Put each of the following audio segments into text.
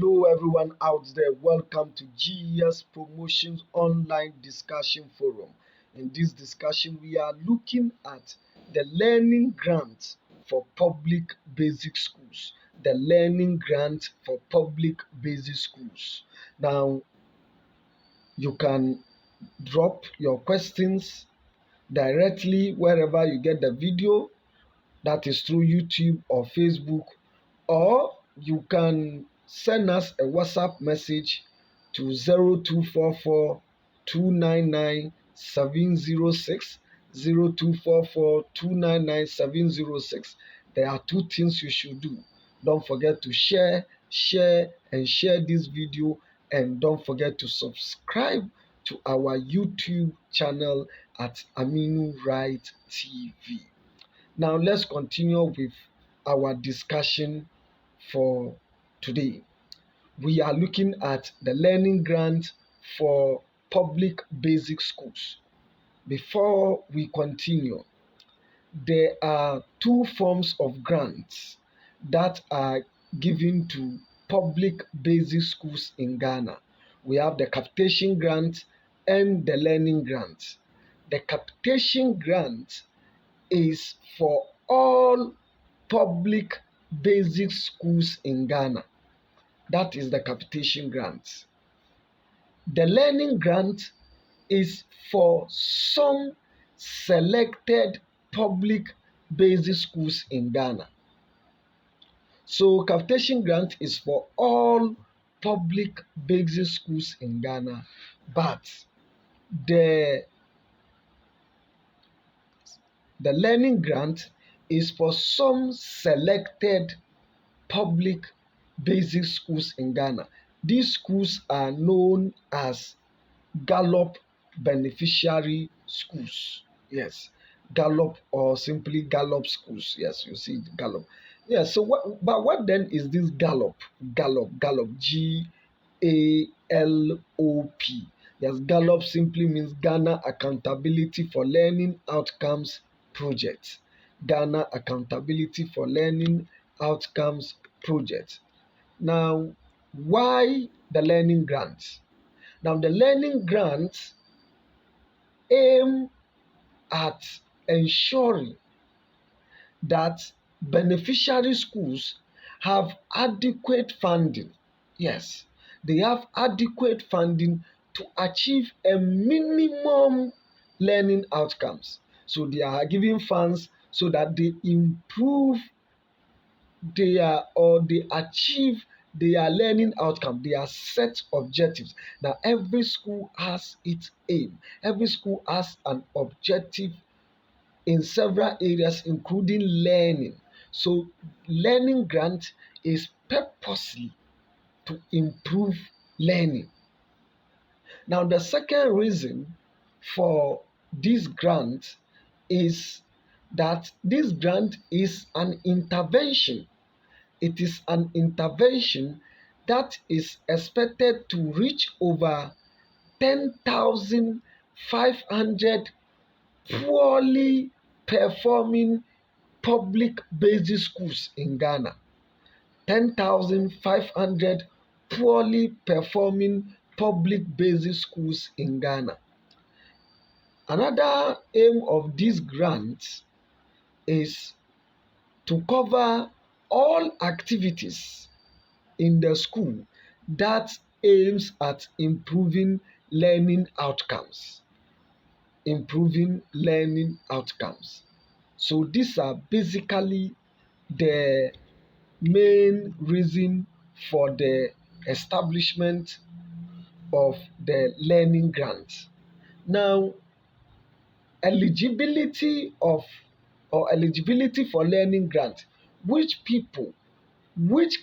Hello, everyone out there. Welcome to GES Promotions online discussion forum. In this discussion, we are looking at the learning grant for public basic schools. The learning grant for public basic schools. Now, you can drop your questions directly wherever you get the video, that is through YouTube or Facebook, or you can send us a WhatsApp message to 0244 299 706. 0244 299 706. There are two things you should do. Don't forget to share this video, and don't forget to subscribe to our YouTube channel at Aminu Right TV. Now let's continue with our discussion for today. We are looking at the learning grant for public basic schools. Before we continue, there are two forms of grants that are given to public basic schools in Ghana. We have the Capitation Grant and the Learning Grant. The Capitation Grant is for all public basic schools in Ghana. That is the Capitation Grant. The Learning Grant is for some selected public basic schools in Ghana. So Capitation Grant is for all public basic schools in Ghana, but the Learning Grant is for some selected public basic schools in Ghana. These schools are known as GALOP Beneficiary Schools. Yes, GALOP, or simply GALOP schools. Yes, you see GALOP. Yes, so what then is this GALOP? GALOP, GALOP. Yes, GALOP simply means Ghana Accountability for Learning Outcomes Project. Ghana Accountability for Learning Outcomes Project. Now, why the learning grants? Now, the learning grants aim at ensuring that beneficiary schools have adequate funding. Yes, they have adequate funding to achieve a minimum learning outcomes. So they are giving funds so that they improve they achieve their learning outcome, their set objectives. Now, every school has its aim. Every school has an objective in several areas, including learning. So, learning grant is purposely to improve learning. Now, the second reason for this grant is that this grant is an intervention. It is an intervention that is expected to reach over 10,500 poorly performing public basic schools in Ghana. 10,500 poorly performing public basic schools in Ghana. Another aim of this grant is to cover all activities in the school that aims at improving learning outcomes. So these are basically the main reason for the establishment of the learning grant. Now, eligibility for learning grant. Which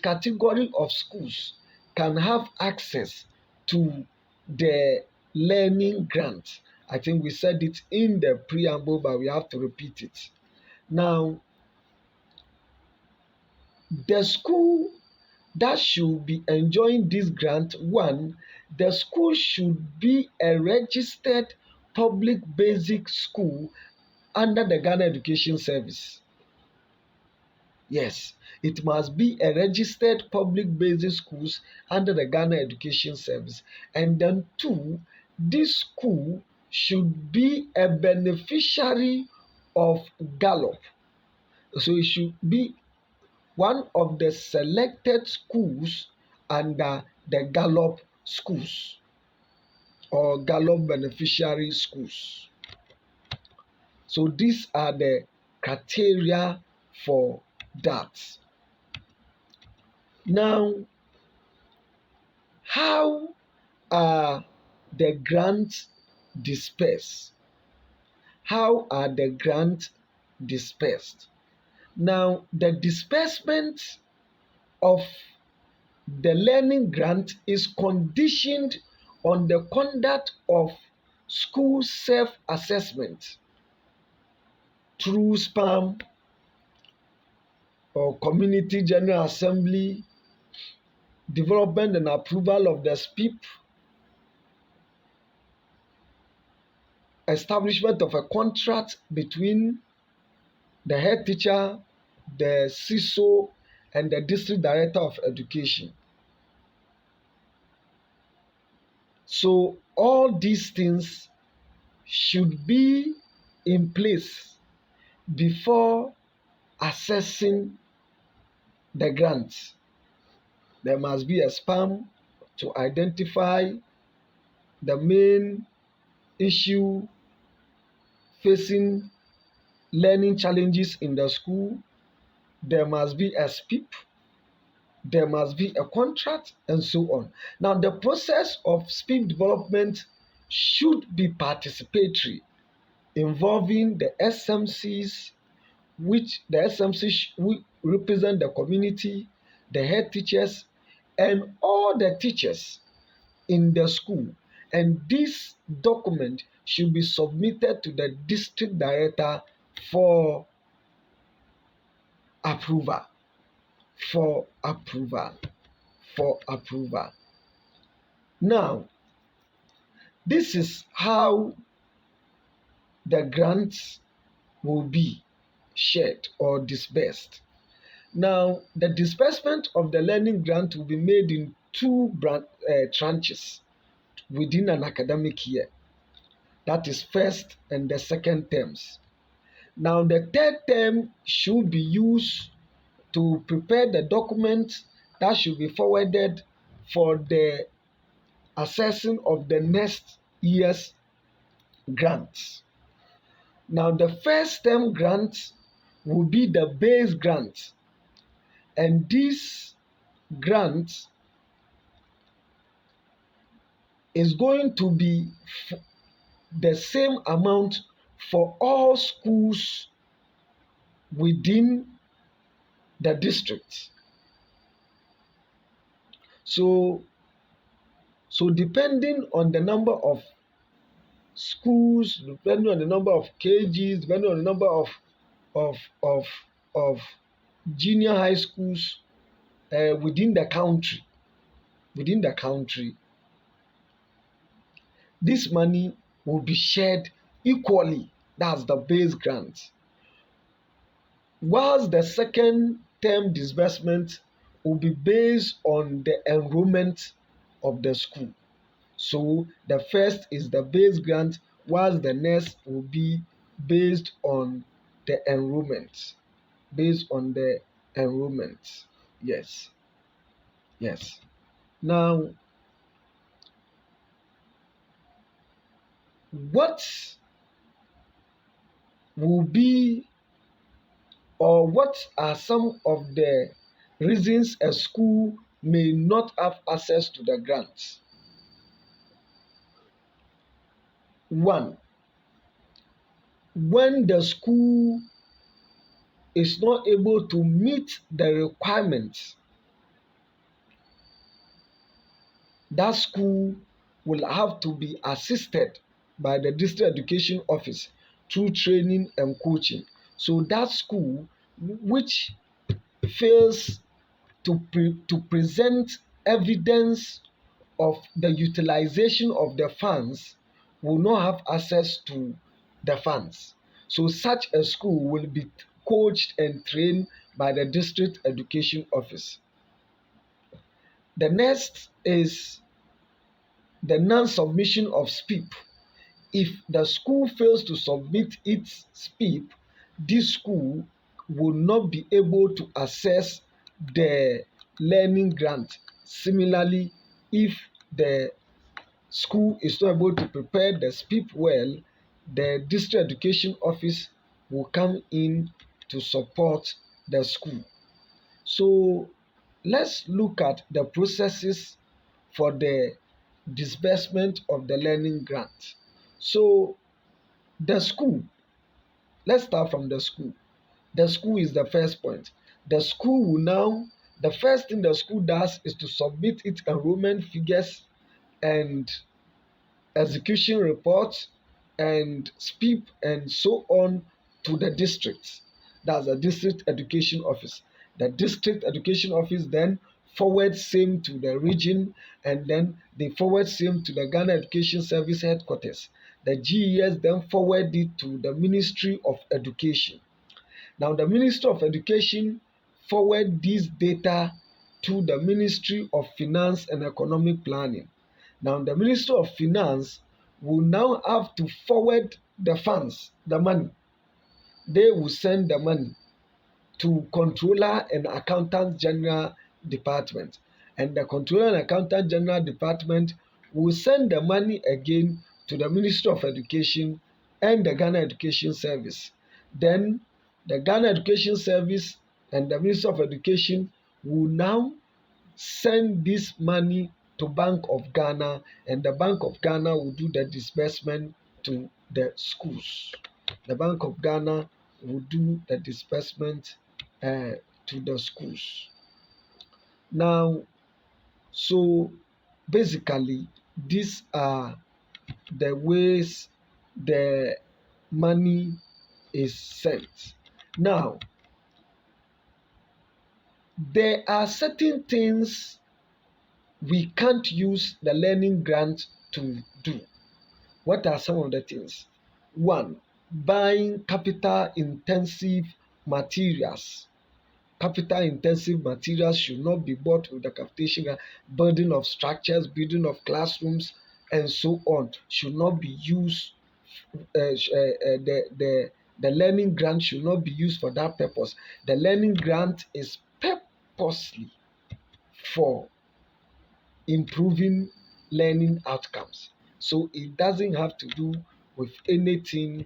category of schools can have access to the learning grant? I think we said it in the preamble, but we have to repeat it. Now, the school that should be enjoying this grant, one, the school should be a registered public basic school under the Ghana Education Service. Yes, It must be a registered public basic schools under the Ghana Education Service. And then 2, this school should be a beneficiary of GALOP. So it should be one of the selected schools under the GALOP schools or GALOP beneficiary schools. So these are the criteria for that. Now, how are the grants dispersed? How are the grants dispersed? Now, the disbursement of the learning grant is conditioned on the conduct of school self-assessment through SPAM or Community General Assembly, development and approval of the SPIP, establishment of a contract between the head teacher, the CISO, and the District Director of Education. So all these things should be in place before assessing the grants. There must be a SPAM to identify the main issue facing learning challenges in the school. There must be a SPIP, there must be a contract, and so on. Now, the process of SPIP development should be participatory, involving the SMCs, which the SMCs represent the community, the head teachers, and all the teachers in the school. And this document should be submitted to the district director for approval. Now, this is how the grants will be shared or disbursed. Now, the disbursement of the learning grant will be made in 2 tranches within an academic year. That is first and the second terms. Now, the third term should be used to prepare the documents that should be forwarded for the assessing of the next year's grants. Now, the first term grant will be the base grant, and this grant is going to be the same amount for all schools within the district. So depending on the number of schools, depending on the number of KGs, depending on the number of junior high schools within the country, this money will be shared equally. That's the base grant. Whilst the second term disbursement will be based on the enrollment of the school. So the first is the base grant, whilst the next will be based on the enrollment. Yes. Now, what will be, or what are some of the reasons a school may not have access to the grants? 1, when the school is not able to meet the requirements, that school will have to be assisted by the district education office through training and coaching. So that school which fails to present evidence of the utilization of the funds will not have access to the funds. So such a school will be coached and trained by the district education office. The next is the non-submission of SPIP. If the school fails to submit its SPIP, this school will not be able to access the learning grant. Similarly, if the school is not able to prepare the SPIP well, the district education office will come in to support the school. So let's look at the processes for the disbursement of the learning grant. So the school, let's start from the school. The school is the first point. The school will now, the first thing the school does is to submit its enrollment figures and execution reports and SPIP and so on to the district. That's the district education office. The district education office then forwards same to the region, and then they forward same to the Ghana Education Service headquarters. The GES then forward it to the Ministry of Education. Now the Ministry of Education forward this data to the Ministry of Finance and Economic Planning. Now the Ministry of Finance will now have to forward the funds, the money. They will send the money to Controller and Accountant General Department. And the Controller and Accountant General Department will send the money again to the Ministry of Education and the Ghana Education Service. Then the Ghana Education Service and the Ministry of Education will now send this money to Bank of Ghana, and the Bank of Ghana will do the disbursement to the schools. The Bank of Ghana will do the disbursement to the schools. Now, so basically, these are the ways the money is sent. Now, there are certain things we can't use the learning grant to do. What are some of the things? One, buying capital intensive materials. Capital intensive materials should not be bought with the capitation grant. Building of structures, building of classrooms, and so on should not be used. The learning grant should not be used for that purpose. The learning grant is purposely for improving learning outcomes. So it doesn't have to do with anything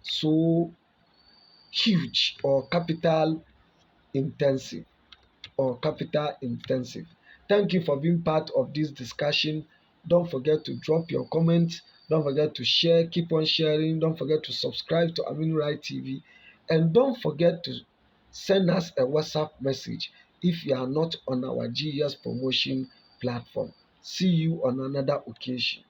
so huge or capital intensive. Thank you for being part of this discussion. Don't forget to drop your comments. Don't forget to share. Keep on sharing. Don't forget to subscribe to Aminu Rai TV. And don't forget to send us a WhatsApp message if you are not on our GES Promotion platform. See you on another occasion.